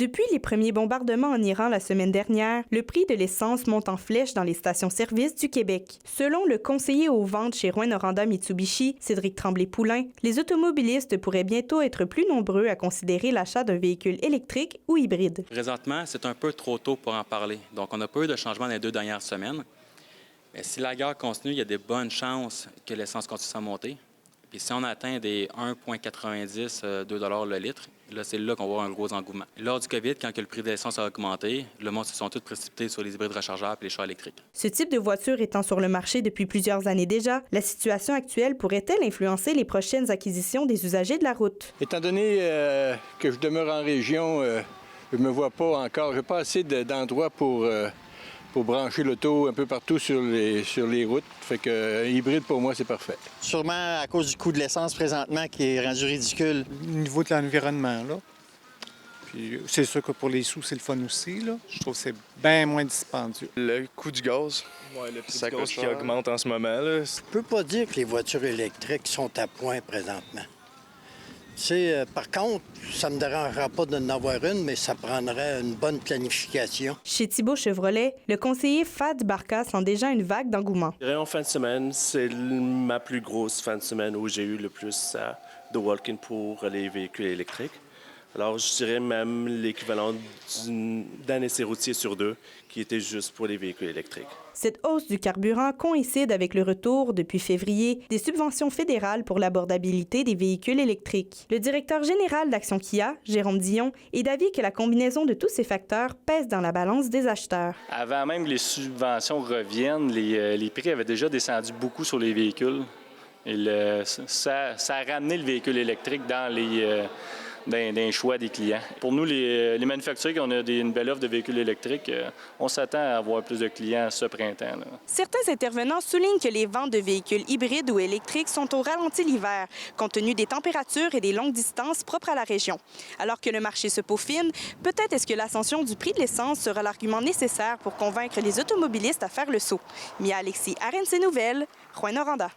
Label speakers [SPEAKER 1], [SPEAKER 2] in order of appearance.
[SPEAKER 1] Depuis les premiers bombardements en Iran la semaine dernière, le prix de l'essence monte en flèche dans les stations-service du Québec. Selon le conseiller aux ventes chez Rouyn-Noranda Mitsubishi, Cédric Tremblay-Poulain, les automobilistes pourraient bientôt être plus nombreux à considérer l'achat d'un véhicule électrique ou hybride.
[SPEAKER 2] Présentement, c'est un peu trop tôt pour en parler. Donc, on n'a pas eu de changement dans les 2 dernières semaines. Mais si la guerre continue, il y a des bonnes chances que l'essence continue à monter. Puis si on atteint des 1,90 2 $ le litre, là, c'est là qu'on va avoir un gros engouement. Lors du COVID, quand le prix de l'essence a augmenté, le monde se sont tous précipités sur les hybrides rechargeables et les chars électriques.
[SPEAKER 1] Ce type de voiture étant sur le marché depuis plusieurs années déjà, la situation actuelle pourrait-elle influencer les prochaines acquisitions des usagers de la route?
[SPEAKER 3] Étant donné que je demeure en région, je ne me vois pas encore. Je n'ai pas assez d'endroits pour brancher l'auto un peu partout sur les routes. Fait que hybride, pour moi, c'est parfait.
[SPEAKER 4] Sûrement à cause du coût de l'essence présentement qui est rendu ridicule.
[SPEAKER 5] Au niveau de l'environnement, là. Puis c'est sûr que pour les sous, c'est le fun aussi, là. Je trouve que c'est bien moins dispendieux.
[SPEAKER 6] Le coût du gaz.
[SPEAKER 7] Ouais, le prix
[SPEAKER 6] Ça
[SPEAKER 7] du gaz
[SPEAKER 6] qui augmente en ce moment, là.
[SPEAKER 8] Je peux pas dire que les voitures électriques sont à point présentement. Par contre, ça ne me dérangera pas d'en avoir une, mais ça prendrait une bonne planification.
[SPEAKER 1] Chez Thibault Chevrolet, le conseiller Fad Barka sent déjà une vague d'engouement.
[SPEAKER 7] En fin de semaine, c'est ma plus grosse fin de semaine où j'ai eu le plus de walk-in pour les véhicules électriques. Alors, je dirais même l'équivalent d'un essai routier sur 2 qui était juste pour les véhicules électriques.
[SPEAKER 1] Cette hausse du carburant coïncide avec le retour, depuis février, des subventions fédérales pour l'abordabilité des véhicules électriques. Le directeur général d'Action Kia, Jérôme Dion, est d'avis que la combinaison de tous ces facteurs pèse dans la balance des acheteurs.
[SPEAKER 9] Avant même que les subventions reviennent, les prix avaient déjà descendu beaucoup sur les véhicules. Et ça a ramené le véhicule électrique dans les choix des clients. Pour nous, les manufacturiers, on a une belle offre de véhicules électriques. On s'attend à avoir plus de clients ce printemps.
[SPEAKER 1] Certains intervenants soulignent que les ventes de véhicules hybrides ou électriques sont au ralenti l'hiver, compte tenu des températures et des longues distances propres à la région. Alors que le marché se peaufine, peut-être est-ce que l'ascension du prix de l'essence sera l'argument nécessaire pour convaincre les automobilistes à faire le saut. Mia Alexis, RNC Nouvelles, Rouyn-Noranda.